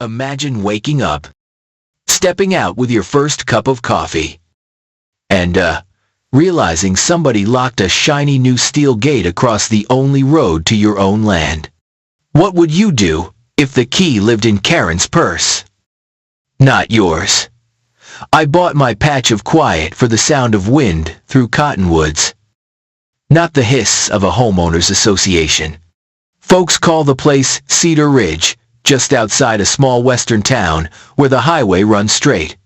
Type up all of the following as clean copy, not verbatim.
Imagine waking up, stepping out with your first cup of coffee, and, realizing somebody locked a shiny new steel gate across the only road to your own land. What would you do if the key lived in Karen's purse? Not yours. I bought my patch of quiet for the sound of wind through cottonwoods, not the hiss of a homeowners association. Folks call the place Cedar Ridge, just outside a small western town where the highway runs straight.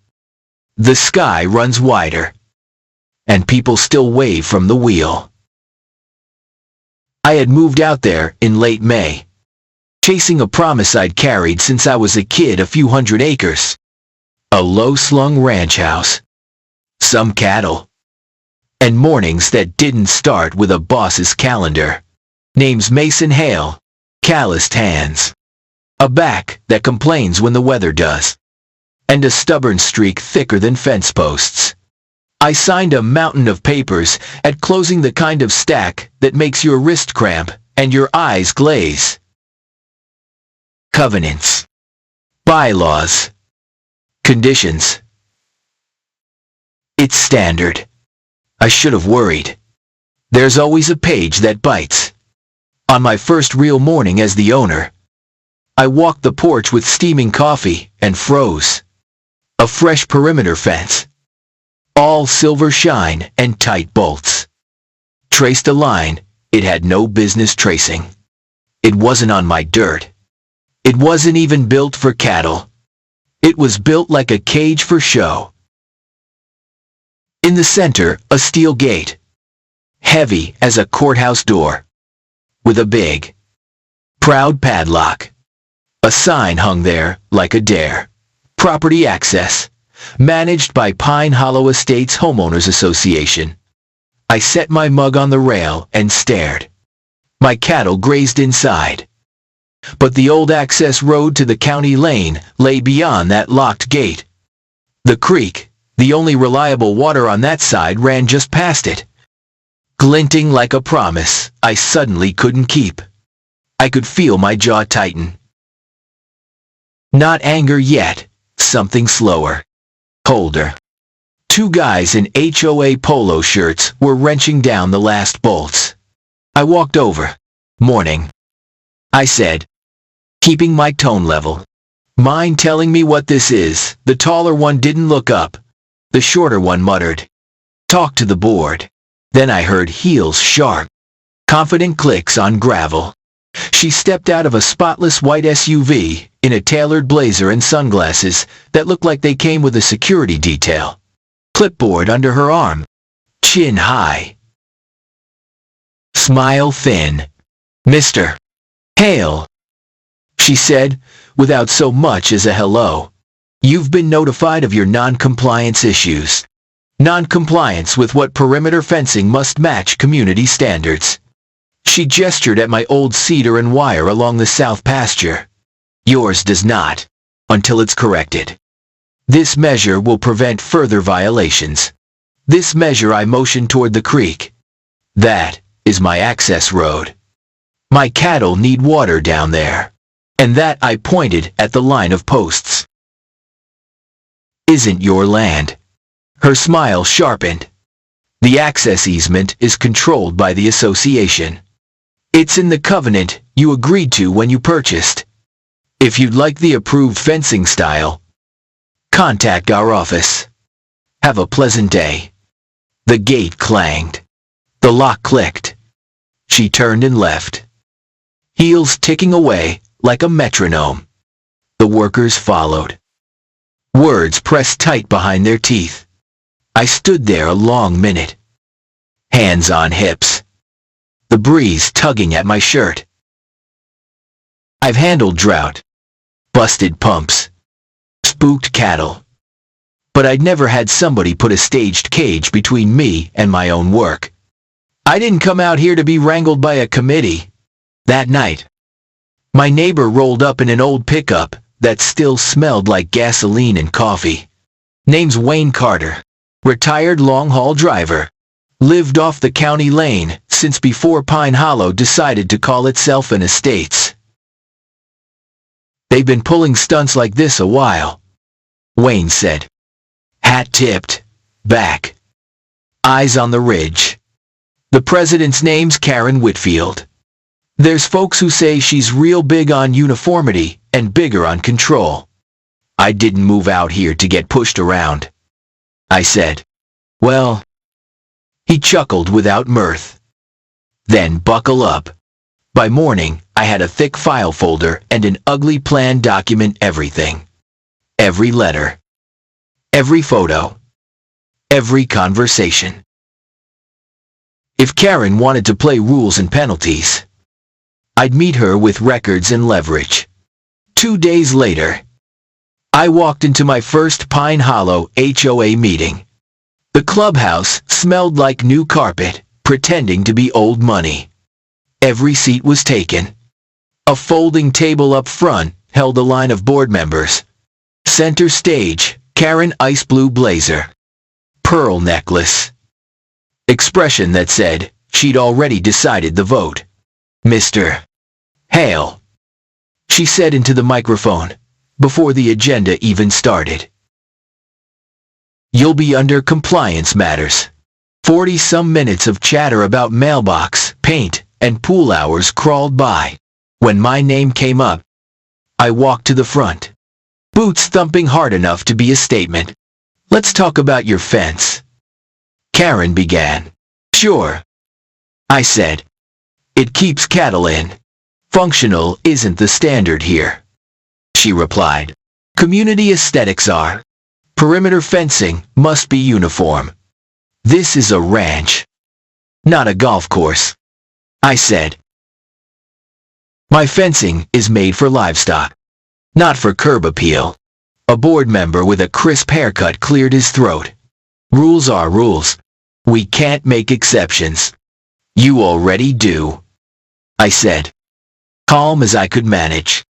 The sky runs wider, and people still wave from the wheel. I had moved out there in late May, chasing a promise I'd carried since I was a kid, a few hundred acres, a low-slung ranch house, some cattle, and mornings that didn't start with a boss's calendar. Name's Mason Hale, calloused hands, a back that complains when the weather does, and a stubborn streak thicker than fence posts. I signed a mountain of papers at closing, the kind of stack that makes your wrist cramp and your eyes glaze. Covenants, bylaws, conditions. It's standard. I should have worried. There's always a page that bites. On my first real morning as the owner, I walked the porch with steaming coffee and froze. A fresh perimeter fence, all silver shine and tight bolts. Traced a line it had no business tracing. It wasn't on my dirt. It wasn't even built for cattle. It was built like a cage for show. In the center, a steel gate, heavy as a courthouse door, with a big, proud padlock. A sign hung there like a dare. Property access, managed by Pine Hollow Estates Homeowners Association. I set my mug on the rail and stared. My cattle grazed inside, but the old access road to the county lane lay beyond that locked gate. The creek, the only reliable water on that side, ran just past it, glinting like a promise I suddenly couldn't keep. I could feel my jaw tighten. Not anger yet, something slower, colder. Two guys in HOA polo shirts were wrenching down the last bolts. I walked over. "Morning," I said, keeping my tone level. "Mind telling me what this is?" The taller one didn't look up. The shorter one muttered, "Talk to the board." Then I heard heels sharp, confident clicks on gravel. She stepped out of a spotless white SUV in a tailored blazer and sunglasses that looked like they came with a security detail. Clipboard under her arm, chin high, smile thin. "Mr. Hale," she said, without so much as a hello. "You've been notified of your non-compliance issues. Non-compliance with what perimeter fencing must match community standards." She gestured at my old cedar and wire along the south pasture. "Yours does not, until it's corrected. This measure will prevent further violations." This measure, I motioned toward the creek. "That is my access road. My cattle need water down there." And that, I pointed at the line of posts, "isn't your land." Her smile sharpened. "The access easement is controlled by the association. It's in the covenant you agreed to when you purchased. If you'd like the approved fencing style, contact our office. Have a pleasant day." The gate clanged. The lock clicked. She turned and left, heels ticking away like a metronome. The workers followed, words pressed tight behind their teeth. I stood there a long minute, hands on hips, the breeze tugging at my shirt. I've handled drought, busted pumps, spooked cattle, but I'd never had somebody put a staged cage between me and my own work. I didn't come out here to be wrangled by a committee. That night, my neighbor rolled up in an old pickup that still smelled like gasoline and coffee. Name's Wayne Carter, retired long-haul driver. Lived off the county lane since before Pine Hollow decided to call itself an estates. They've been pulling stunts like this a while, Wayne said. Hat tipped, back, eyes on the ridge. The president's name's Karen Whitfield. There's folks who say she's real big on uniformity and bigger on control. I didn't move out here to get pushed around, I said. Well, he chuckled without mirth. Then buckle up. By morning, I had a thick file folder and an ugly plan document everything. Every letter. Every photo. Every conversation. If Karen wanted to play rules and penalties, I'd meet her with records and leverage. 2 days later, I walked into my first Pine Hollow HOA meeting. The clubhouse smelled like new carpet, pretending to be old money. Every seat was taken. A folding table up front held a line of board members. Center stage, Karen ice blue blazer. Pearl necklace. Expression that said she'd already decided the vote. Mr. Hale, she said into the microphone, before the agenda even started. You'll be under compliance matters. 40-some minutes of chatter about mailbox, paint, and pool hours crawled by. When my name came up, I walked to the front, boots thumping hard enough to be a statement. Let's talk about your fence. Karen began. Sure, I said. It keeps cattle in. Functional isn't the standard here, she replied. Community aesthetics are. Perimeter fencing must be uniform. This is a ranch, not a golf course, I said. My fencing is made for livestock, not for curb appeal. A board member with a crisp haircut cleared his throat. Rules are rules. We can't make exceptions. You already do, I said, calm as I could manage.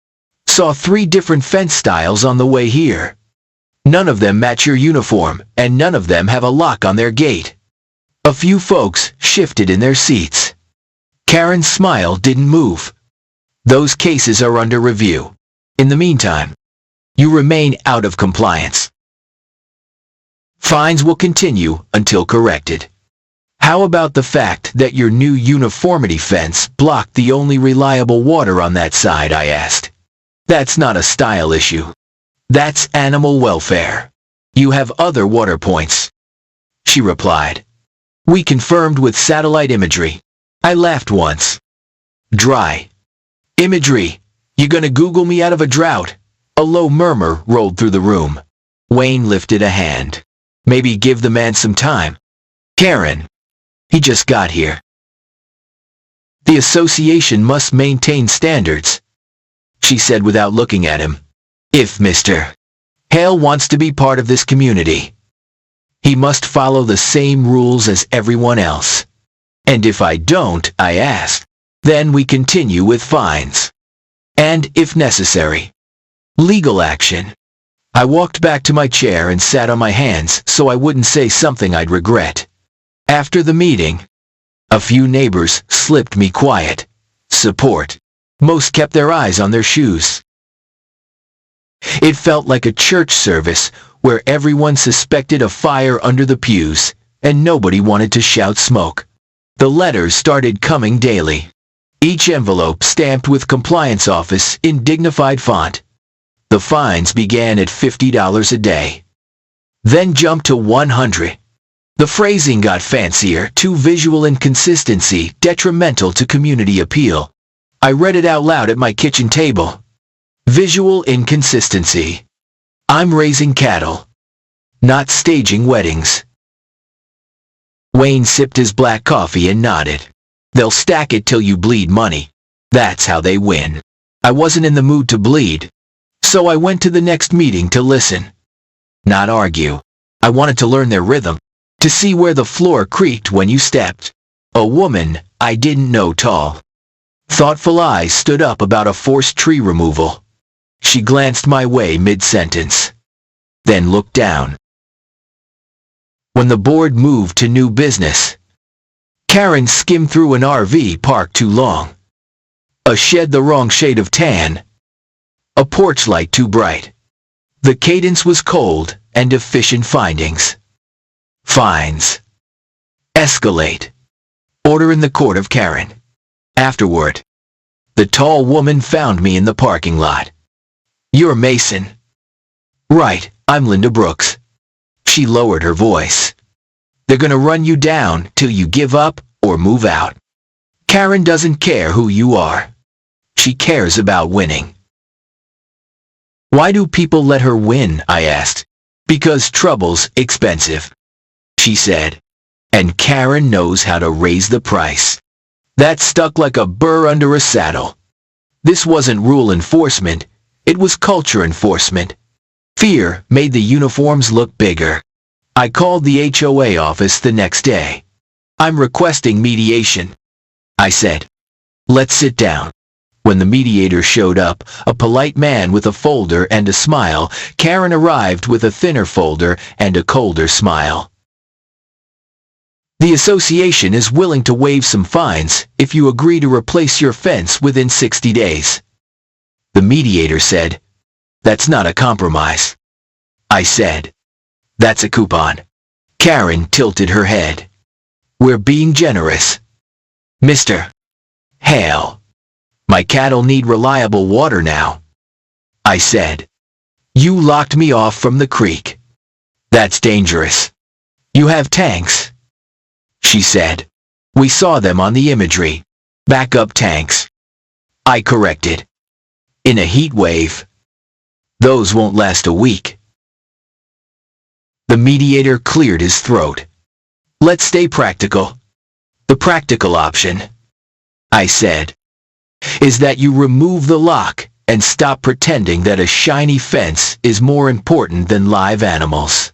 Saw 3 different fence styles on the way here. None of them match your uniform, and none of them have a lock on their gate. A few folks shifted in their seats. Karen's smile didn't move. Those cases are under review. In the meantime, you remain out of compliance. Fines will continue until corrected. How about the fact that your new uniformity fence blocked the only reliable water on that side, I asked. That's not a style issue. That's animal welfare. You have other water points, she replied. We confirmed with satellite imagery. I laughed once. Dry imagery. You gonna Google me out of a drought? A low murmur rolled through the room. Wayne lifted a hand. Maybe give the man some time. Karen, he just got here. The association must maintain standards, she said without looking at him. If Mr. Hale wants to be part of this community, he must follow the same rules as everyone else. And if I don't, I ask, then we continue with fines. And, if necessary, legal action. I walked back to my chair and sat on my hands so I wouldn't say something I'd regret. After the meeting, a few neighbors slipped me quiet support. Most kept their eyes on their shoes. It felt like a church service where everyone suspected a fire under the pews, and nobody wanted to shout smoke. The letters started coming daily. Each envelope stamped with Compliance Office in dignified font. The fines began at $50 a day, then jumped to $100. The phrasing got fancier, too visual inconsistency, detrimental to community appeal. I read it out loud at my kitchen table. Visual inconsistency. I'm raising cattle, not staging weddings. Wayne sipped his black coffee and nodded. They'll stack it till you bleed money. That's how they win. I wasn't in the mood to bleed, so I went to the next meeting to listen, not argue. I wanted to learn their rhythm, to see where the floor creaked when you stepped. A woman I didn't know, tall, thoughtful eyes stood up about a forced tree removal. She glanced my way mid-sentence, then looked down. When the board moved to new business, Karen skimmed through an RV parked too long, a shed the wrong shade of tan, A porch light too bright. The cadence was cold and deficient findings. Fines. Escalate. Order in the court of Karen. Afterward, the tall woman found me in the parking lot. You're Mason. Right, I'm Linda Brooks. She lowered her voice. They're gonna run you down till you give up or move out. Karen doesn't care who you are. She cares about winning. Why do people let her win? I asked. Because trouble's expensive, she said. And Karen knows how to raise the price. That stuck like a burr under a saddle. This wasn't rule enforcement, it was culture enforcement. Fear made the uniforms look bigger. I called the HOA office the next day. I'm requesting mediation, I said. Let's sit down. When the mediator showed up, a polite man with a folder and a smile, Karen arrived with a thinner folder and a colder smile. The association is willing to waive some fines if you agree to replace your fence within 60 days. The mediator said, That's not a compromise. I said, That's a coupon. Karen tilted her head. We're being generous. Mr. Hale. My cattle need reliable water now. I said. You locked me off from the creek. That's dangerous. You have tanks. She said. We saw them on the imagery. Backup tanks. I corrected. In a heat wave. Those won't last a week. The mediator cleared his throat. Let's stay practical. The practical option, I said, is that you remove the lock and stop pretending that a shiny fence is more important than live animals.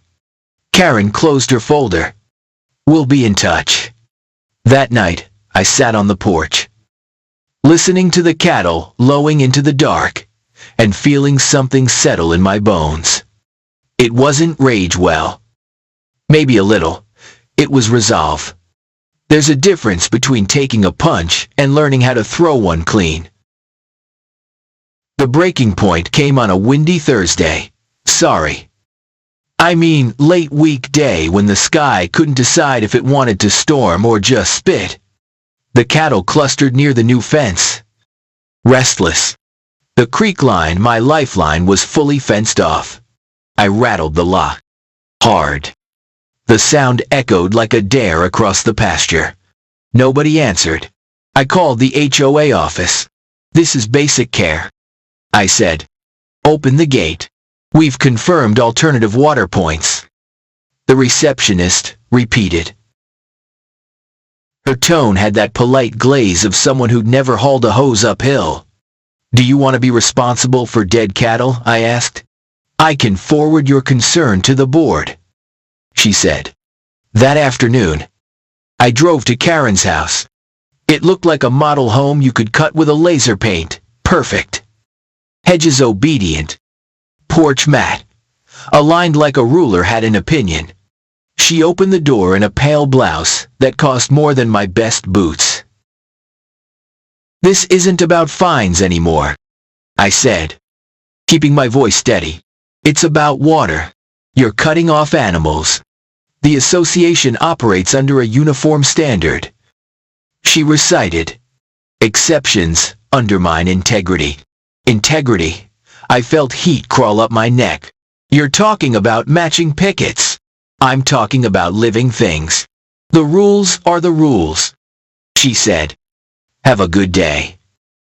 Karen closed her folder. We'll be in touch. That night, I sat on the porch, listening to the cattle lowing into the dark and feeling something settle in my bones. It wasn't rage well. Maybe a little. It was resolve. There's a difference between taking a punch and learning how to throw one clean. The breaking point came on a windy Thursday. Sorry. I mean late weekday when the sky couldn't decide if it wanted to storm or just spit. The cattle clustered near the new fence. Restless. The creek line, my lifeline, was fully fenced off. I rattled the lock. Hard. The sound echoed like a dare across the pasture. Nobody answered. I called the HOA office. This is basic care, I said. Open the gate. We've confirmed alternative water points. The receptionist repeated. Her tone had that polite glaze of someone who'd never hauled a hose uphill. Do you want to be responsible for dead cattle? I asked. I can forward your concern to the board, she said. That afternoon, I drove to Karen's house. It looked like a model home you could cut with a laser paint. Perfect. Hedges obedient. Porch mat. Aligned like a ruler, had an opinion. She opened the door in a pale blouse that cost more than my best boots. This isn't about fines anymore, I said, keeping my voice steady. It's about water. You're cutting off animals. The association operates under a uniform standard. She recited. Exceptions undermine integrity. Integrity. I felt heat crawl up my neck. You're talking about matching pickets. I'm talking about living things. The rules are the rules, she said. Have a good day.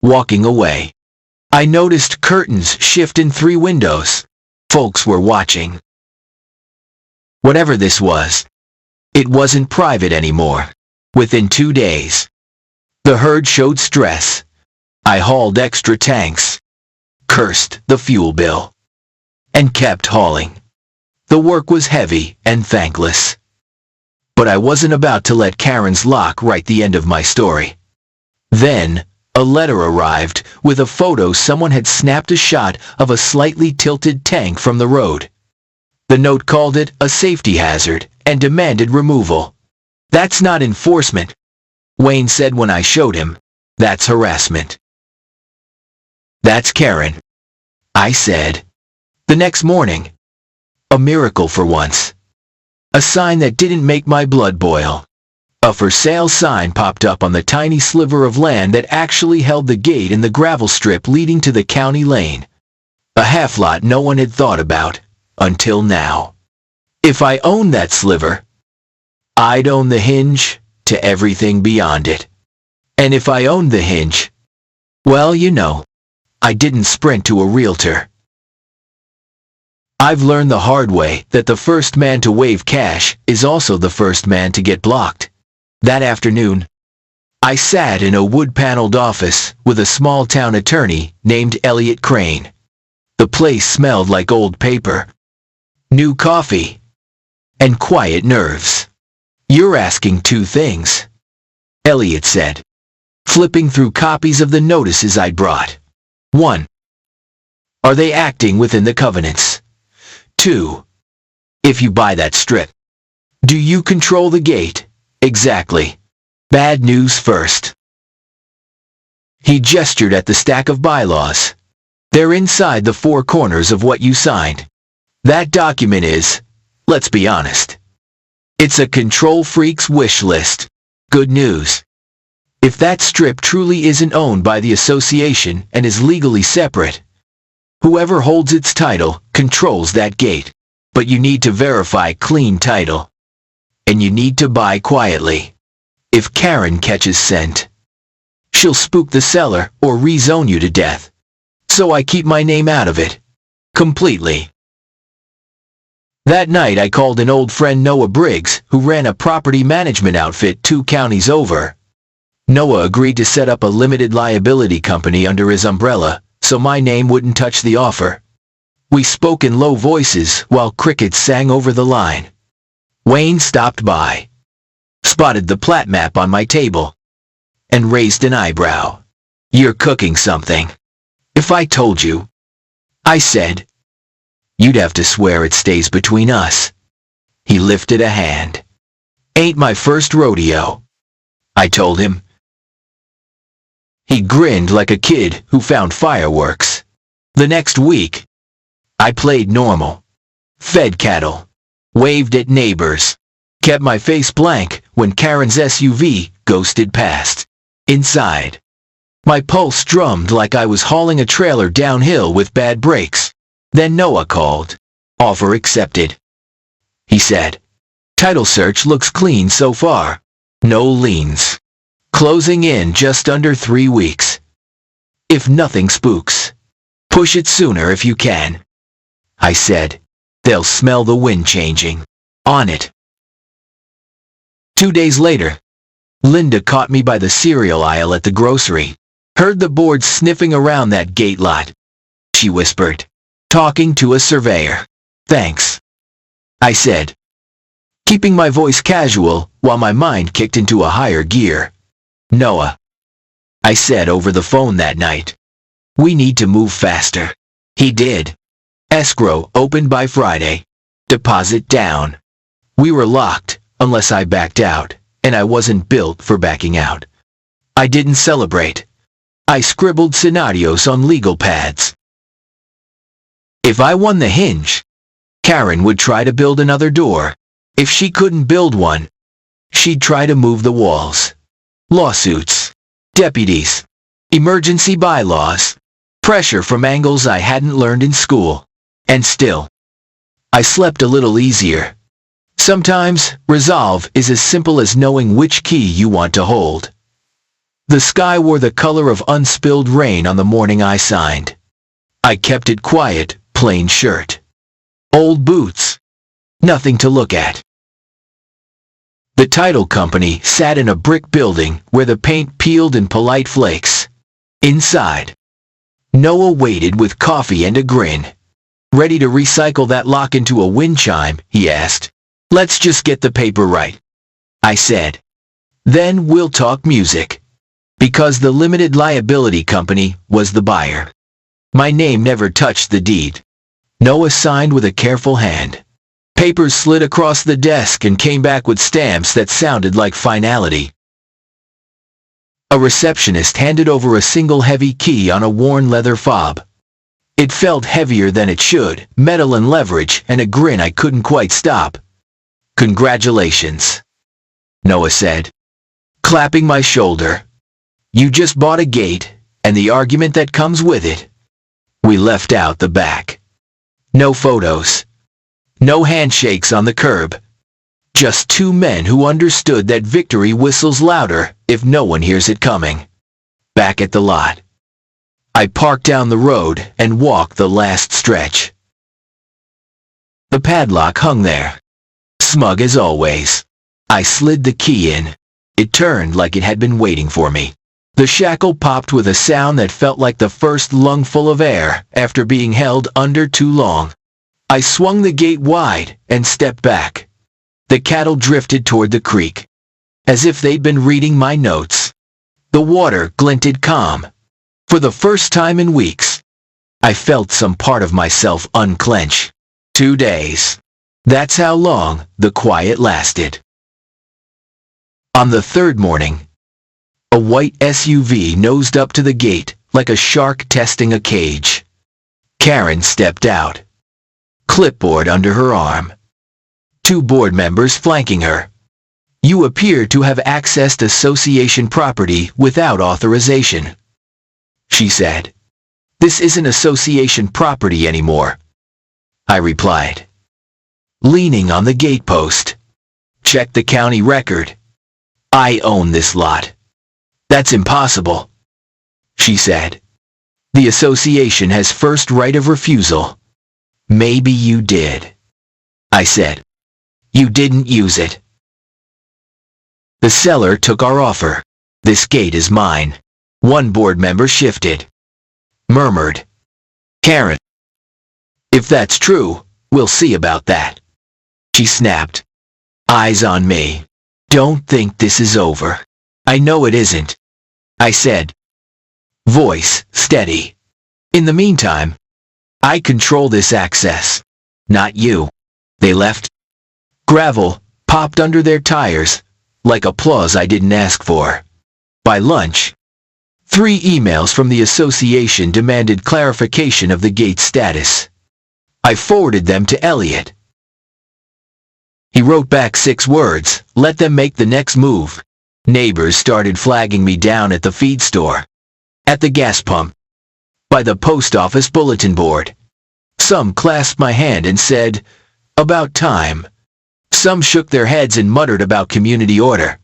Walking away, I noticed curtains shift in 3 windows. Folks were watching. Whatever this was, it wasn't private anymore. Within 2 days, the herd showed stress. I hauled extra tanks, cursed the fuel bill, and kept hauling. The work was heavy and thankless. But I wasn't about to let Karen's lock write the end of my story. Then, a letter arrived with a photo. Someone had snapped a shot of a slightly tilted tank from the road. The note called it a safety hazard and demanded removal. That's not enforcement, Wayne said when I showed him. That's harassment. That's Karen. I said. The next morning, a miracle for once. A sign that didn't make my blood boil. A for sale sign popped up on the tiny sliver of land that actually held the gate in the gravel strip leading to the county lane. A half lot no one had thought about, until now. If I owned that sliver, I'd own the hinge to everything beyond it. And if I owned the hinge, well, you know, I didn't sprint to a realtor. I've learned the hard way that the first man to wave cash is also the first man to get blocked. That afternoon, I sat in a wood-paneled office with a small-town attorney named Elliot Crane. The place smelled like old paper, new coffee, and quiet nerves. You're asking two things, Elliot said, flipping through copies of the notices I'd brought. 1. Are they acting within the covenants? 2. If you buy that strip, do you control the gate? Exactly. Bad news first. He gestured at the stack of bylaws. They're inside the four corners of what you signed. That document is, let's be honest, it's a control freak's wish list. Good news. If that strip truly isn't owned by the association and is legally separate, whoever holds its title controls that gate. But you need to verify clean title. And you need to buy quietly. If Karen catches scent, she'll spook the seller or rezone you to death. So I keep my name out of it. Completely. That night I called an old friend, Noah Briggs, who ran a property management outfit 2 counties over. Noah agreed to set up a limited liability company under his umbrella, so my name wouldn't touch the offer. We spoke in low voices while crickets sang over the line. Wayne stopped by, spotted the plat map on my table, and raised an eyebrow. You're cooking something. If I told you, I said, you'd have to swear it stays between us. He lifted a hand. Ain't my first rodeo, I told him. He grinned like a kid who found fireworks. The next week, I played normal, fed cattle, waved at neighbors, kept my face blank when Karen's SUV ghosted past. Inside, my pulse drummed like I was hauling a trailer downhill with bad brakes. Then Noah called. Offer accepted. He said, title search looks clean so far. No liens. Closing in just under 3 weeks. If nothing spooks, push it sooner if you can. I said, they'll smell the wind changing. On it. 2 days later, Linda caught me by the cereal aisle at the grocery. Heard the boards sniffing around that gate lot. She whispered, talking to a surveyor. Thanks, I said, keeping my voice casual while my mind kicked into a higher gear. Noah, I said over the phone that night, we need to move faster. He did. Escrow opened by Friday. Deposit down. We were locked unless I backed out, and I wasn't built for backing out. I didn't celebrate. I scribbled scenarios on legal pads. If I won the hinge, Karen would try to build another door. If she couldn't build one, she'd try to move the walls. Lawsuits, deputies, emergency bylaws, pressure from angles I hadn't learned in school. And still, I slept a little easier. Sometimes, resolve is as simple as knowing which key you want to hold. The sky wore the color of unspilled rain on the morning I signed. I kept it quiet, plain shirt. Old boots. Nothing to look at. The title company sat in a brick building where the paint peeled in polite flakes. Inside, Noah waited with coffee and a grin. Ready to recycle that lock into a wind chime, he asked. Let's just get the paper right, I said. Then we'll talk music. Because the limited liability company was the buyer. My name never touched the deed. Noah signed with a careful hand. Papers slid across the desk and came back with stamps that sounded like finality. A receptionist handed over a single heavy key on a worn leather fob. It felt heavier than it should, metal and leverage, and a grin I couldn't quite stop. "Congratulations," Noah said, clapping my shoulder. "You just bought a gate, and the argument that comes with it." We left out the back. No photos. No handshakes on the curb. Just two men who understood that victory whistles louder if no one hears it coming. Back at the lot, I parked down the road and walked the last stretch. The padlock hung there, smug as always. I slid the key in. It turned like it had been waiting for me. The shackle popped with a sound that felt like the first lungful of air after being held under too long. I swung the gate wide and stepped back. The cattle drifted toward the creek, as if they'd been reading my notes. The water glinted calm. For the first time in weeks, I felt some part of myself unclench. 2 days. That's how long the quiet lasted. On the third morning, a white SUV nosed up to the gate like a shark testing a cage. Karen stepped out, clipboard under her arm. 2 board members flanking her. "You appear to have accessed association property without authorization," she said. "This isn't association property anymore," I replied, leaning on the gatepost. "Check the county record. I own this lot." "That's impossible," she said. "The association has first right of refusal." "Maybe you did," I said. "You didn't use it." The seller took our offer. "This gate is mine." One board member shifted, murmured, "Karen, if that's true, we'll see about that." She snapped, eyes on me. "Don't think this is over." "I know it isn't," I said, voice steady. "In the meantime, I control this access, not you." They left. Gravel popped under their tires, like applause I didn't ask for. By lunch, 3 emails from the association demanded clarification of the gate's status. I forwarded them to Elliot. He wrote back 6 words, "Let them make the next move." Neighbors started flagging me down at the feed store, at the gas pump, by the post office bulletin board. Some clasped my hand and said, "About time." Some shook their heads and muttered about community order.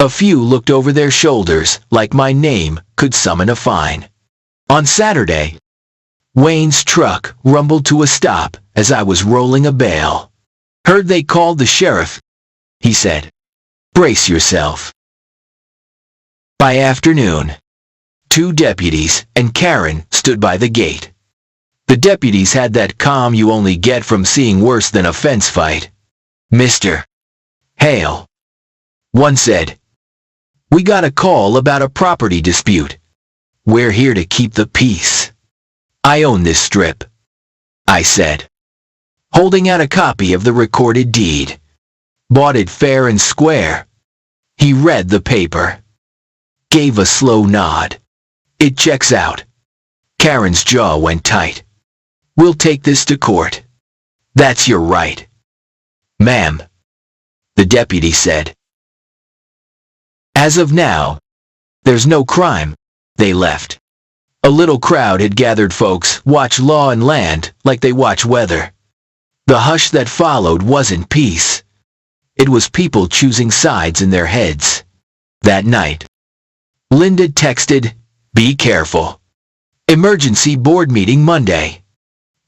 A few looked over their shoulders like my name could summon a fine. On Saturday, Wayne's truck rumbled to a stop as I was rolling a bale. "Heard they called the sheriff," he said. "Brace yourself." By afternoon, 2 deputies and Karen stood by the gate. The deputies had that calm you only get from seeing worse than a fence fight. "Mr. Hale," one said, "we got a call about a property dispute. We're here to keep the peace." "I own this strip," I said, holding out a copy of the recorded deed. "Bought it fair and square." He read the paper, gave a slow nod. "It checks out." Karen's jaw went tight. "We'll take this to court." "That's your right, ma'am," the deputy said. "As of now, there's no crime." They left. A little crowd had gathered. Folks watch law and land like they watch weather. The hush that followed wasn't peace. It was people choosing sides in their heads. That night, Linda texted, "Be careful. Emergency board meeting Monday.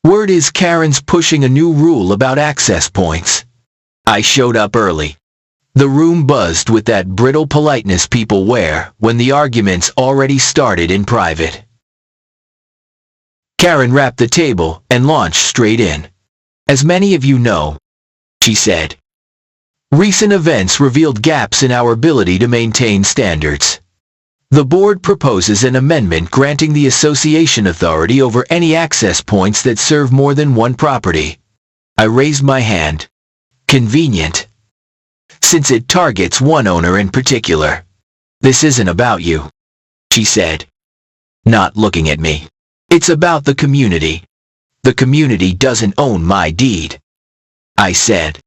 Word is Karen's pushing a new rule about access points." I showed up early. The room buzzed with that brittle politeness people wear when the arguments already started in private. Karen rapped the table and launched straight in. "As many of you know," she said, "recent events revealed gaps in our ability to maintain standards. The board proposes an amendment granting the association authority over any access points that serve more than one property." I raised my hand. "Convenient. Since it targets one owner in particular." "This isn't about you," she said, not looking at me. It's about the community. The community doesn't own my deed. I said.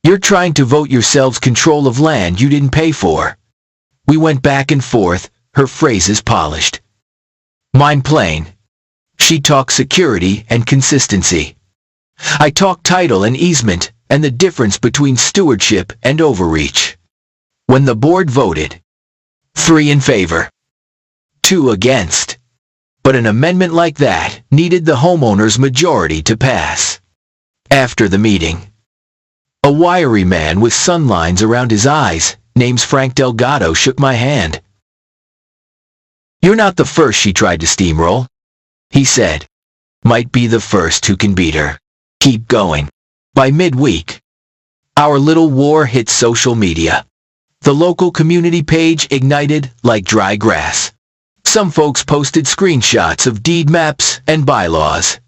You're trying to vote yourselves control of land you didn't pay for. We went back and forth, her phrases polished. Mine plain. She talked security and consistency. I talked title and easement, and the difference between stewardship and overreach. When the board voted, 3 in favor, 2 against. But an amendment like that needed the homeowner's majority to pass. After the meeting, a wiry man with sun lines around his eyes, named Frank Delgado, shook my hand. You're not the first she tried to steamroll, he said. Might be the first who can beat her. Keep going. By midweek, our little war hit social media. The local community page ignited like dry grass. Some folks posted screenshots of deed maps and bylaws.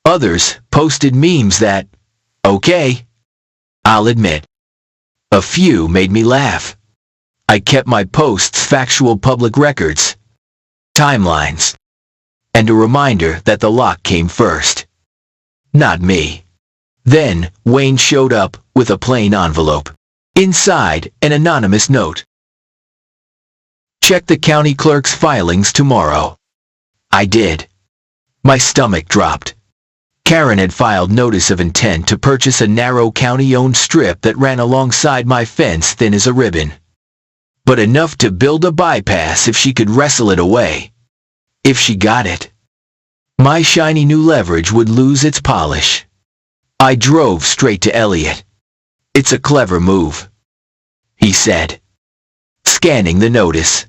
Others posted memes that, okay, I'll admit, a few made me laugh. I kept my posts factual public records, timelines, and a reminder that the lock came first. Not me. Then, Wayne showed up with a plain envelope. Inside, an anonymous note. Check the county clerk's filings tomorrow. I did. My stomach dropped. Karen had filed notice of intent to purchase a narrow county-owned strip that ran alongside my fence thin as a ribbon. But enough to build a bypass if she could wrestle it away. If she got it, my shiny new leverage would lose its polish. I drove straight to Elliot. It's a clever move, he said, scanning the notice.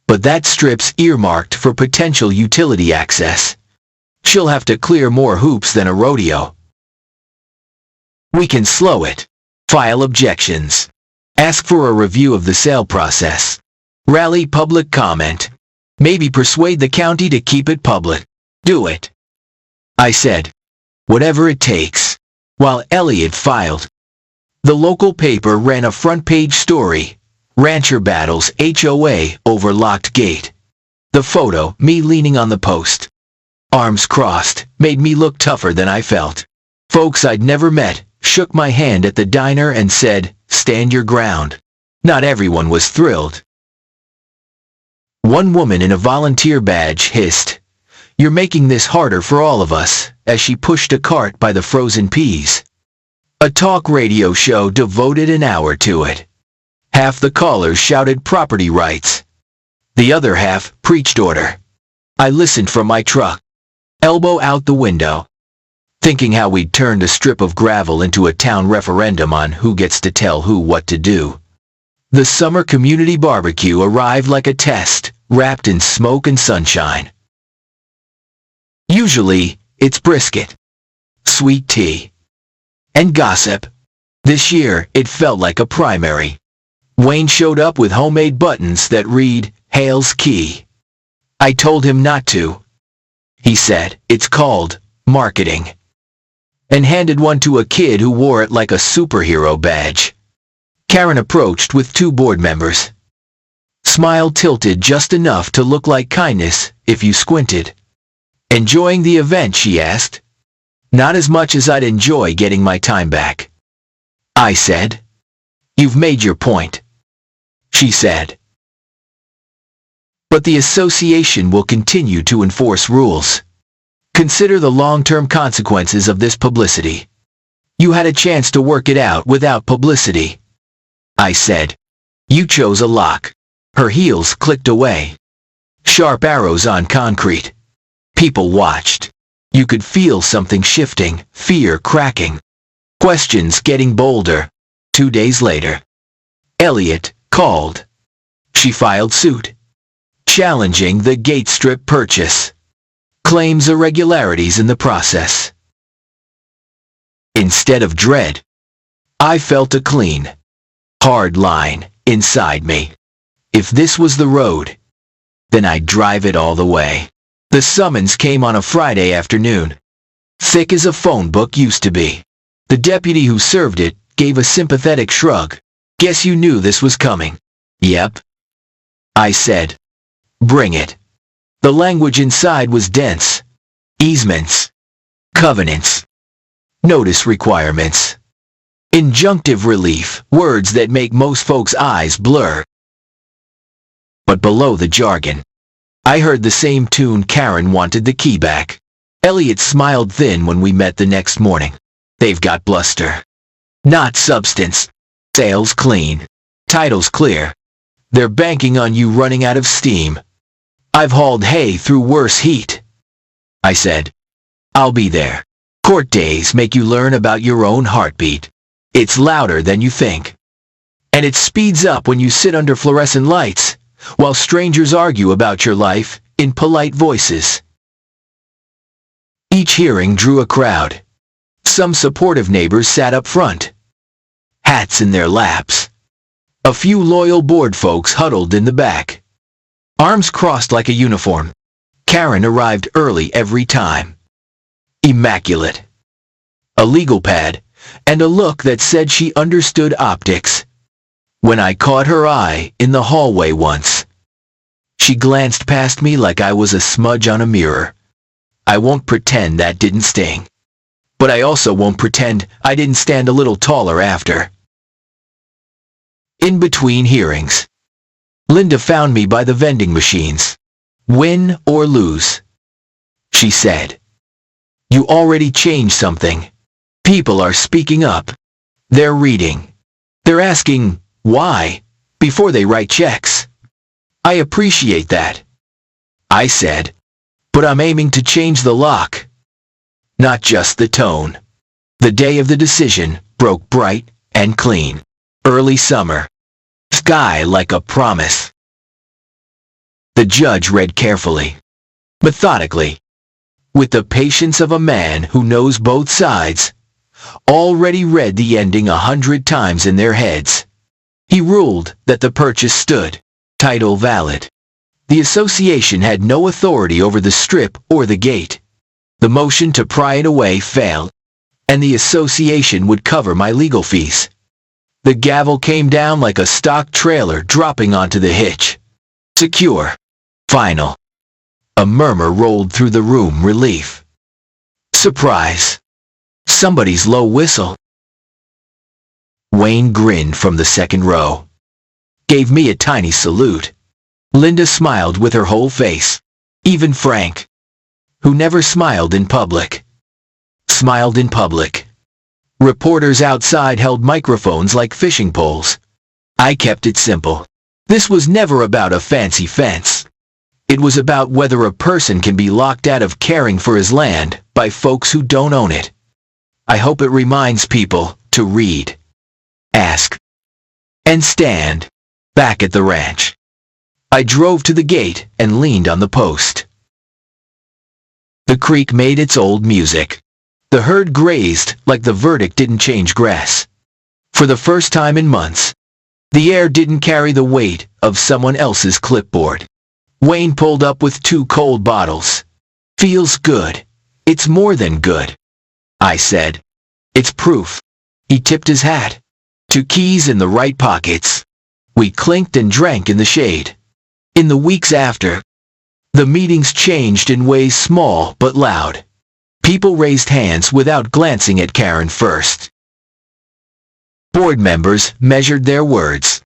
But that strip's earmarked for potential utility access. She'll have to clear more hoops than a rodeo. We can slow it. File objections. Ask for a review of the sale process. Rally public comment. Maybe persuade the county to keep it public. Do it, I said. Whatever it takes. While Elliot filed. The local paper ran a front-page story. Rancher battles HOA over locked gate. The photo, me leaning on the post, arms crossed, made me look tougher than I felt. Folks I'd never met shook my hand at the diner and said, stand your ground. Not everyone was thrilled. One woman in a volunteer badge hissed, you're making this harder for all of us, as she pushed a cart by the frozen peas. A talk radio show devoted an hour to it. Half the callers shouted property rights. The other half preached order. I listened from my truck, elbow out the window, thinking how we'd turned a strip of gravel into a town referendum on who gets to tell who what to do. The summer community barbecue arrived like a test, wrapped in smoke and sunshine. Usually, it's brisket, sweet tea, and gossip. This year, it felt like a primary. Wayne showed up with homemade buttons that read, Hale's Key. I told him not to. He said, it's called marketing. And handed one to a kid who wore it like a superhero badge. Karen approached with 2 board members. Smile tilted just enough to look like kindness, if you squinted. Enjoying the event, she asked. Not as much as I'd enjoy getting my time back. I said. You've made your point, she said. But the association will continue to enforce rules. Consider the long-term consequences of this publicity. You had a chance to work it out without publicity, I said. You chose a lock. Her heels clicked away. Sharp arrows on concrete. People watched. You could feel something shifting, fear cracking. Questions getting bolder. 2 days later, Elliot called. She filed suit, challenging the gate strip purchase. Claims irregularities in the process. Instead of dread, I felt a clean, hard line inside me. If this was the road, then I'd drive it all the way. The summons came on a Friday afternoon, thick as a phone book used to be. The deputy who served it gave a sympathetic shrug. Guess you knew this was coming. Yep, I said. Bring it. The language inside was dense. Easements, covenants, notice requirements, injunctive relief, words that make most folks' eyes blur. But below the jargon, I heard the same tune. Karen wanted the key back. Elliot smiled thin when we met the next morning. They've got bluster, not substance. Sales clean, titles clear. They're banking on you running out of steam. I've hauled hay through worse heat. I said, I'll be there. Court days make you learn about your own heartbeat. It's louder than you think. And it speeds up when you sit under fluorescent lights, while strangers argue about your life in polite voices. Each hearing drew a crowd. Some supportive neighbors sat up front, hats in their laps. A few loyal board folks huddled in the back, arms crossed like a uniform. Karen arrived early every time. Immaculate. A legal pad, and a look that said she understood optics. When I caught her eye in the hallway once, she glanced past me like I was a smudge on a mirror. I won't pretend that didn't sting. But I also won't pretend I didn't stand a little taller after. In between hearings, Linda found me by the vending machines. Win or lose, she said. You already changed something. People are speaking up. They're reading. They're asking, why, before they write checks. I appreciate that, I said, but I'm aiming to change the lock, not just the tone. The day of the decision broke bright and clean. Early summer. Sky like a promise. The judge read carefully, methodically, with the patience of a man who knows both sides, already read the ending 100 times in their heads. He ruled that the purchase stood, title valid. The association had no authority over the strip or the gate. The motion to pry it away failed, and the association would cover my legal fees. The gavel came down like a stock trailer dropping onto the hitch. Secure. Final. A murmur rolled through the room. Relief. Surprise. Somebody's low whistle. Wayne grinned from the second row. Gave me a tiny salute. Linda smiled with her whole face. Even Frank, who never smiled in public, smiled in public. Reporters outside held microphones like fishing poles. I kept it simple. This was never about a fancy fence. It was about whether a person can be locked out of caring for his land by folks who don't own it. I hope it reminds people to read, ask, and stand. Back at the ranch, I drove to the gate and leaned on the post. The creek made its old music. The herd grazed like the verdict didn't change grass. For the first time in months, the air didn't carry the weight of someone else's clipboard. Wayne pulled up with 2 cold bottles. Feels good. It's more than good, I said. It's proof. He tipped his hat. 2 keys in the right pockets. We clinked and drank in the shade. In the weeks after, the meetings changed in ways small but loud. People raised hands without glancing at Karen first. Board members measured their words.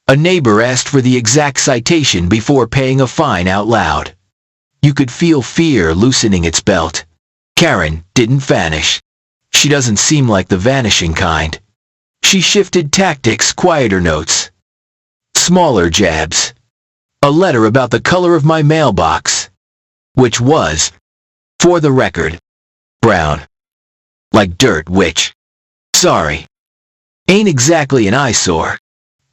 A neighbor asked for the exact citation before paying a fine out loud. You could feel fear loosening its belt. Karen didn't vanish. She doesn't seem like the vanishing kind. She shifted tactics, quieter notes, smaller jabs. A letter about the color of my mailbox, which was, for the record, brown. Like dirt, which, sorry, ain't exactly an eyesore.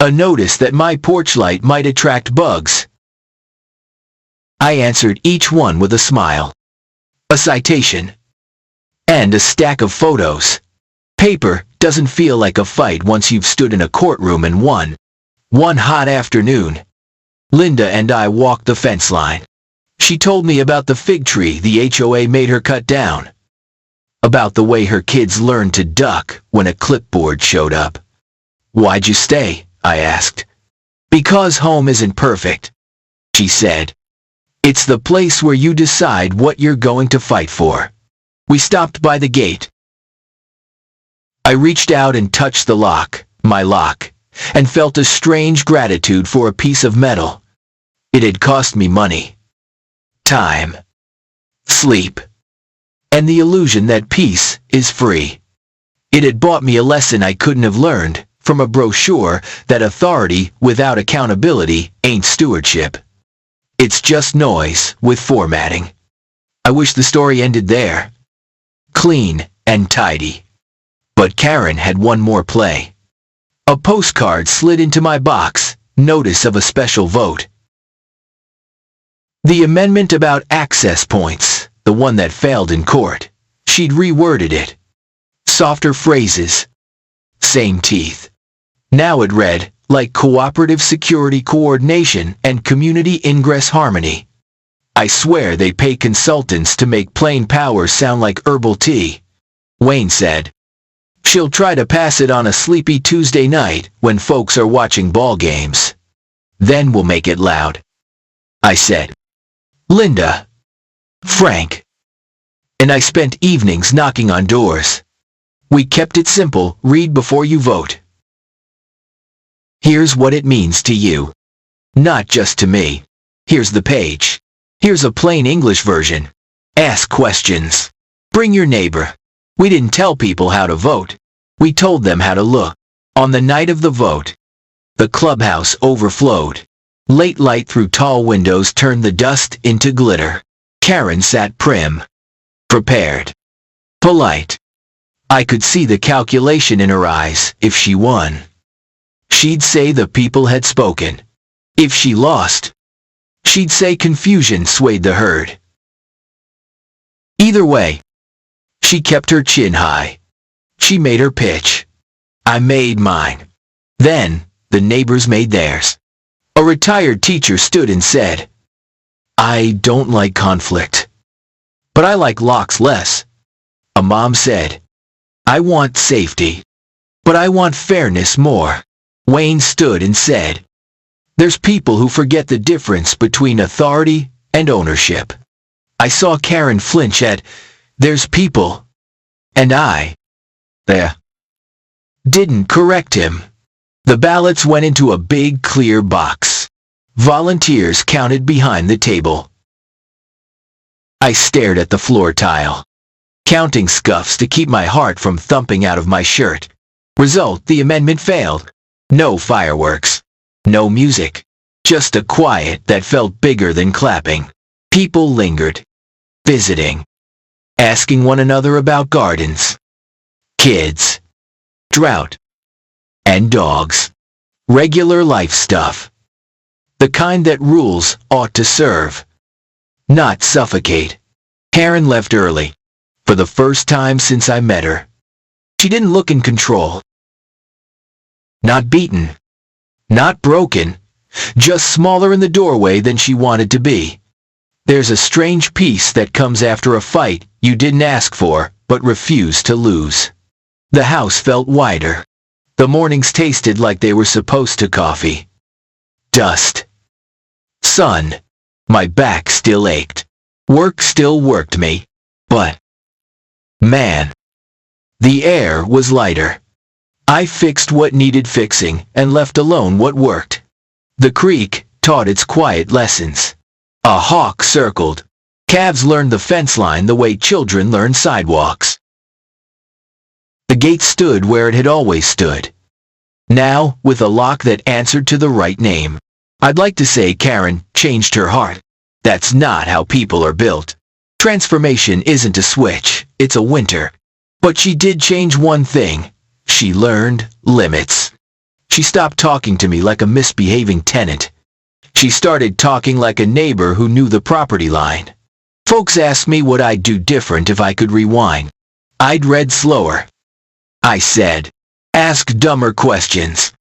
A notice that my porch light might attract bugs. I answered each one with a smile. A citation. And a stack of photos. Paper doesn't feel like a fight once you've stood in a courtroom and won. One hot afternoon, Linda and I walked the fence line. She told me about the fig tree the HOA made her cut down. About the way her kids learned to duck when a clipboard showed up. Why'd you stay? I asked. Because home isn't perfect, she said. It's the place where you decide what you're going to fight for. We stopped by the gate. I reached out and touched the lock, my lock, and felt a strange gratitude for a piece of metal. It had cost me money, time, sleep, and the illusion that peace is free. It had bought me a lesson I couldn't have learned from a brochure that authority without accountability ain't stewardship. It's just noise with formatting. I wish the story ended there. Clean and tidy. But Karen had one more play. A postcard slid into my box, notice of a special vote. The amendment about access points, the one that failed in court. She'd reworded it. Softer phrases. Same teeth. Now it read, like cooperative security coordination and community ingress harmony. I swear they pay consultants to make plain power sound like herbal tea. Wayne said. She'll try to pass it on a sleepy Tuesday night when folks are watching ball games. Then we'll make it loud. I said. Linda. Frank. And I spent evenings knocking on doors. We kept it simple, read before you vote. Here's what it means to you. Not just to me. Here's the page. Here's a plain English version. Ask questions. Bring your neighbor. We didn't tell people how to vote. We told them how to look. On the night of the vote, the clubhouse overflowed. Late light through tall windows turned the dust into glitter. Karen sat prim. Prepared. Polite. I could see the calculation in her eyes if she won. She'd say the people had spoken. If she lost, she'd say confusion swayed the herd. Either way, she kept her chin high. She made her pitch. I made mine. Then, the neighbors made theirs. A retired teacher stood and said, I don't like conflict. But I like locks less. A mom said, I want safety. But I want fairness more. Wayne stood and said, there's people who forget the difference between authority and ownership. I saw Karen flinch at, there's people. And I, there, didn't correct him. The ballots went into a big clear box. Volunteers counted behind the table. I stared at the floor tile, counting scuffs to keep my heart from thumping out of my shirt. Result, the amendment failed. No fireworks. No music. Just a quiet that felt bigger than clapping. People lingered. Visiting. Asking one another about gardens. Kids. Drought. And dogs. Regular life stuff. The kind that rules ought to serve. Not suffocate. Karen left early. For the first time since I met her. She didn't look in control. Not beaten. Not broken. Just smaller in the doorway than she wanted to be. There's a strange peace that comes after a fight you didn't ask for, but refused to lose. The house felt wider. The mornings tasted like they were supposed to. Coffee. Dust. Sun. My back still ached. Work still worked me. But, man, the air was lighter. I fixed what needed fixing and left alone what worked. The creek taught its quiet lessons. A hawk circled. Calves learned the fence line the way children learn sidewalks. The gate stood where it had always stood. Now, with a lock that answered to the right name. I'd like to say Karen changed her heart. That's not how people are built. Transformation isn't a switch, it's a winter. But she did change one thing. She learned limits. She stopped talking to me like a misbehaving tenant. She started talking like a neighbor who knew the property line. Folks asked me what I'd do different if I could rewind. I'd read slower. I said, ask dumber questions.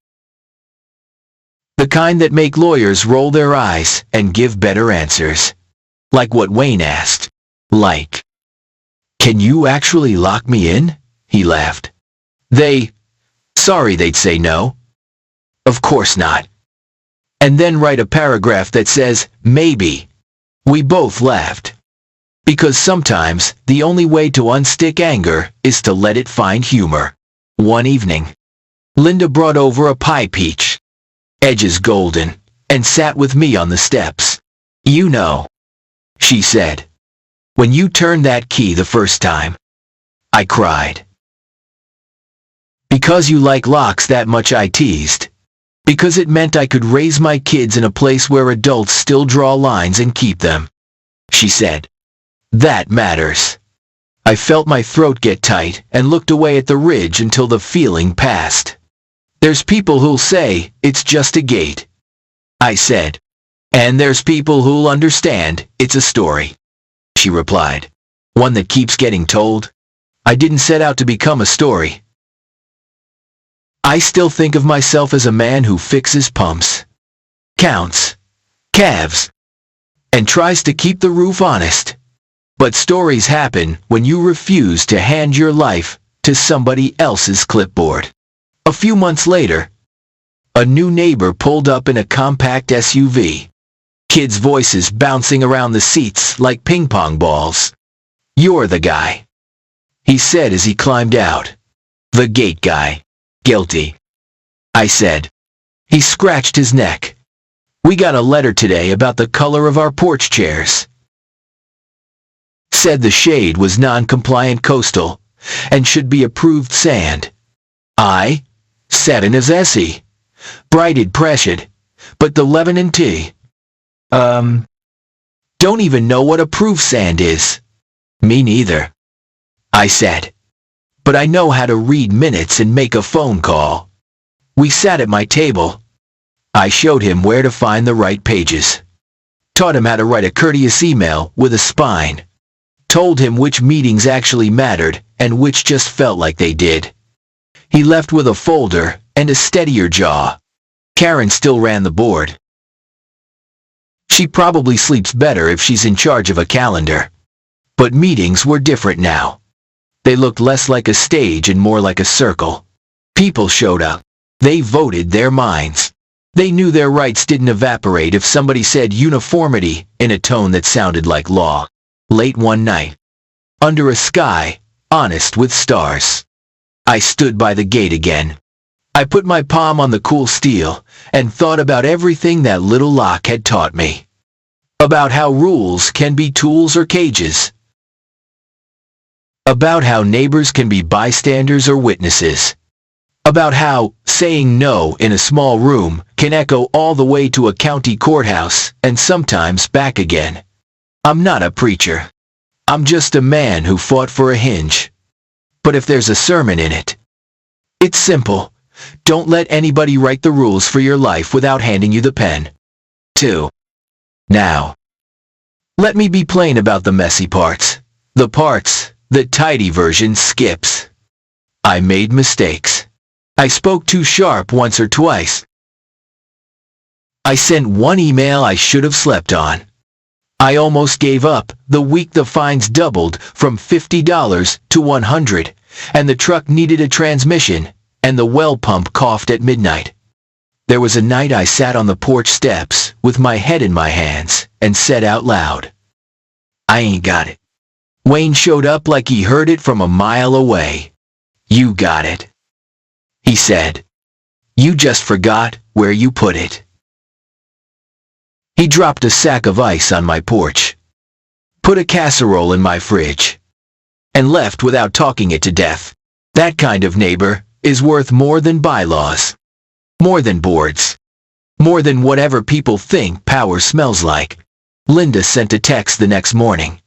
The kind that make lawyers roll their eyes and give better answers. Like what Wayne asked. Like, can you actually lock me in? He laughed. Sorry they'd say no. Of course not. And then write a paragraph that says, maybe. We both laughed. Because sometimes the only way to unstick anger is to let it find humor. One evening, Linda brought over a pie peach, edges golden, and sat with me on the steps. "You know," she said, "when you turned that key the first time." I cried. "Because you like locks that much," I teased. "Because it meant I could raise my kids in a place where adults still draw lines and keep them," she said. "That matters." I felt my throat get tight and looked away at the ridge until the feeling passed. "There's people who'll say it's just a gate," I said. "And there's people who'll understand it's a story," she replied. "One that keeps getting told." I didn't set out to become a story. I still think of myself as a man who fixes pumps, counts calves, and tries to keep the roof honest. But stories happen when you refuse to hand your life to somebody else's clipboard. A few months later, a new neighbor pulled up in a compact SUV. Kids' voices bouncing around the seats like ping pong balls. "You're the guy," he said as he climbed out. "The gate guy. Guilty," I said. He scratched his neck. "We got a letter today about the color of our porch chairs. Said the shade was non-compliant coastal and should be approved sand." I sat in his essay. Brighted pressured, but the Lebanon tea. Don't even know what approved sand is." "Me neither," I said. "But I know how to read minutes and make a phone call." We sat at my table. I showed him where to find the right pages. Taught him how to write a courteous email with a spine. Told him which meetings actually mattered and which just felt like they did. He left with a folder and a steadier jaw. Karen still ran the board. She probably sleeps better if she's in charge of a calendar. But meetings were different now. They looked less like a stage and more like a circle. People showed up. They voted their minds. They knew their rights didn't evaporate if somebody said uniformity in a tone that sounded like law. Late one night, under a sky honest with stars, I stood by the gate again. I put my palm on the cool steel and thought about everything that little lock had taught me. About how rules can be tools or cages. About how neighbors can be bystanders or witnesses. About how saying no in a small room can echo all the way to a county courthouse and sometimes back again. I'm not a preacher. I'm just a man who fought for a hinge. But if there's a sermon in it, it's simple. Don't let anybody write the rules for your life without handing you the pen. 2. Now, let me be plain about the messy parts. The parts the tidy version skips. I made mistakes. I spoke too sharp once or twice. I sent one email I should have slept on. I almost gave up the week the fines doubled from $50 to $100, and the truck needed a transmission, and the well pump coughed at midnight. There was a night I sat on the porch steps with my head in my hands and said out loud, "I ain't got it." Wayne showed up like he heard it from a mile away. "You got it," he said. "You just forgot where you put it." He dropped a sack of ice on my porch, put a casserole in my fridge, and left without talking it to death. That kind of neighbor is worth more than bylaws, more than boards, more than whatever people think power smells like. Linda sent a text the next morning.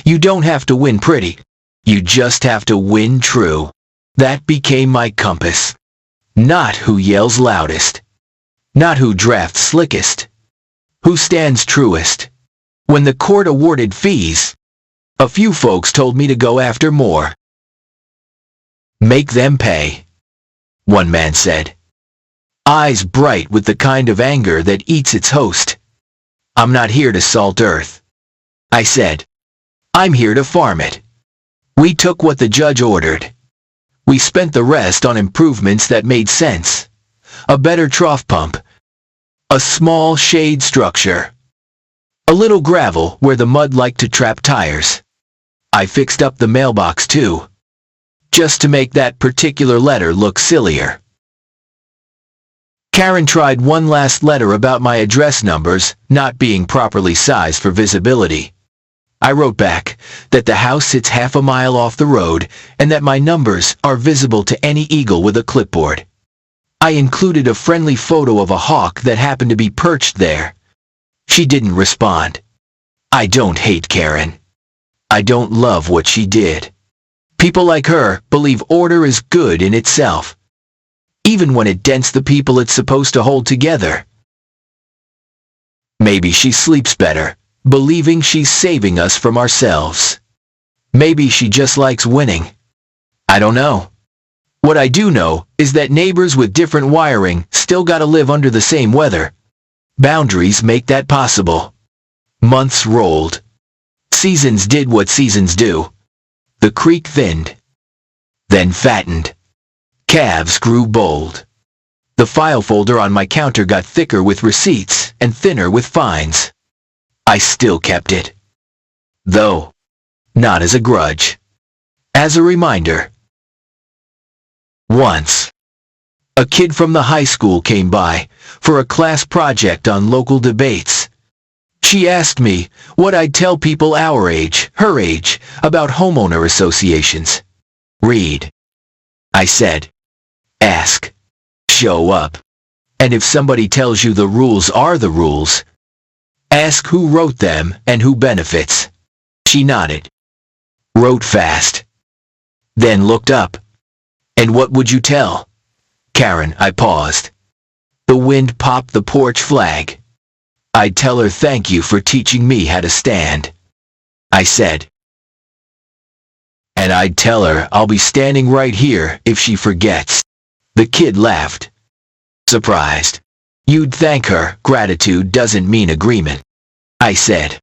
"You don't have to win pretty. You just have to win true." That became my compass. Not who yells loudest. Not who drafts slickest. Who stands truest. When the court awarded fees, a few folks told me to go after more. "Make them pay," one man said, eyes bright with the kind of anger that eats its host. "I'm not here to salt earth," I said. "I'm here to farm it." We took what the judge ordered. We spent the rest on improvements that made sense. A better trough pump. A small shade structure. A little gravel where the mud liked to trap tires. I fixed up the mailbox too, just to make that particular letter look sillier. Karen tried one last letter about my address numbers not being properly sized for visibility. I wrote back that the house sits half a mile off the road and that my numbers are visible to any eagle with a clipboard. I included a friendly photo of a hawk that happened to be perched there. She didn't respond. I don't hate Karen. I don't love what she did. People like her believe order is good in itself, even when it dents the people it's supposed to hold together. Maybe she sleeps better, believing she's saving us from ourselves. Maybe she just likes winning. I don't know. What I do know is that neighbors with different wiring still gotta live under the same weather. Boundaries make that possible. Months rolled. Seasons did what seasons do. The creek thinned, then fattened. Calves grew bold. The file folder on my counter got thicker with receipts and thinner with fines. I still kept it, though not as a grudge, as a reminder. Once, a kid from the high school came by for a class project on local debates. She asked me what I'd tell people our age, her age, about homeowner associations. Read. I said, ask, show up. And if somebody tells you the rules are the rules, ask who wrote them and who benefits. She nodded. Wrote fast. Then looked up. And what would you tell? Karen, I paused. The wind popped the porch flag. I'd tell her thank you for teaching me how to stand. I said. And I'd tell her I'll be standing right here if she forgets. The kid laughed. Surprised. You'd thank her. Gratitude doesn't mean agreement. I said.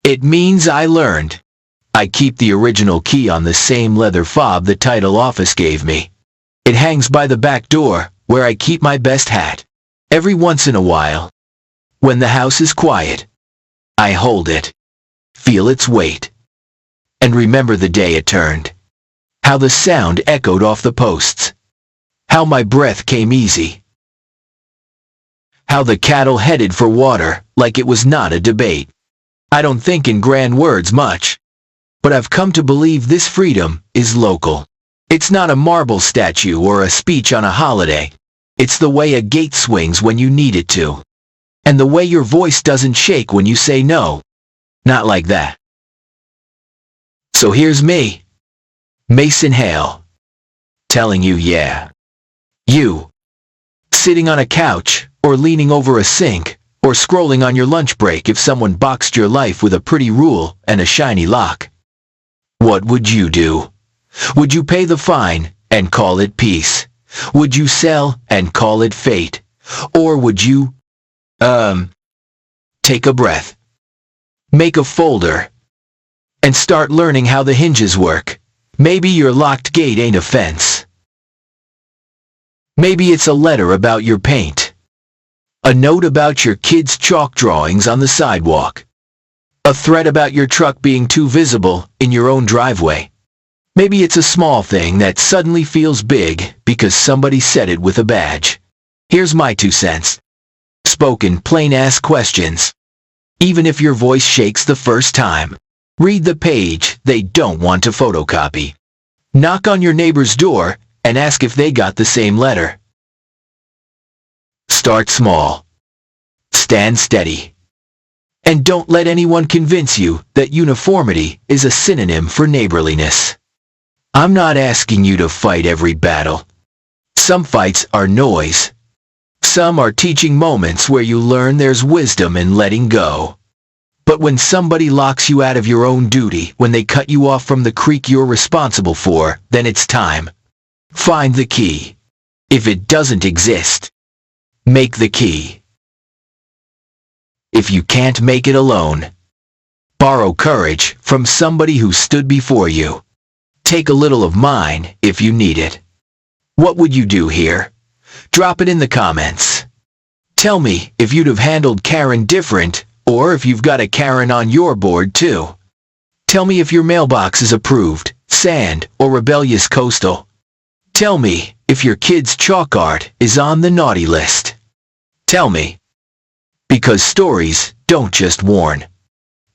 It means I learned. I keep the original key on the same leather fob the title office gave me. It hangs by the back door, where I keep my best hat. Every once in a while, when the house is quiet, I hold it, feel its weight, and remember the day it turned. How the sound echoed off the posts. How my breath came easy. How the cattle headed for water like it was not a debate. I don't think in grand words much, but I've come to believe this freedom is local. It's not a marble statue or a speech on a holiday. It's the way a gate swings when you need it to. And the way your voice doesn't shake when you say no. Not like that. So here's me, Mason Hale, telling you yeah. You, sitting on a couch, or leaning over a sink, or scrolling on your lunch break if someone boxed your life with a pretty rule and a shiny lock. What would you do? Would you pay the fine and call it peace? Would you sell and call it fate? Or would you, take a breath, make a folder, and start learning how the hinges work? Maybe your locked gate ain't a fence. Maybe it's a letter about your paint. A note about your kids' chalk drawings on the sidewalk. A threat about your truck being too visible in your own driveway. Maybe it's a small thing that suddenly feels big because somebody said it with a badge. Here's my 2 cents. Spoken plain-ass questions. Even if your voice shakes the first time, read the page they don't want to photocopy. Knock on your neighbor's door and ask if they got the same letter. Start small. Stand steady. And don't let anyone convince you that uniformity is a synonym for neighborliness. I'm not asking you to fight every battle. Some fights are noise. Some are teaching moments where you learn there's wisdom in letting go. But when somebody locks you out of your own duty, when they cut you off from the creek you're responsible for, then it's time. Find the key. If it doesn't exist, make the key. If you can't make it alone, borrow courage from somebody who stood before you. Take a little of mine if you need it. What would you do here? Drop it in the comments. Tell me if you'd have handled Karen different Or if you've got a Karen on your board too. Tell me if your mailbox is approved, sand, or rebellious coastal. Tell me if your kid's chalk art is on the naughty list. Tell me. Because stories don't just warn.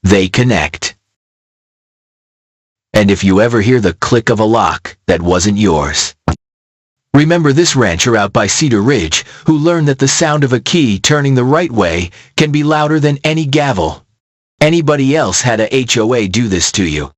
They connect. And if you ever hear the click of a lock that wasn't yours, remember this rancher out by Cedar Ridge who learned that the sound of a key turning the right way can be louder than any gavel. Anybody else had a HOA do this to you?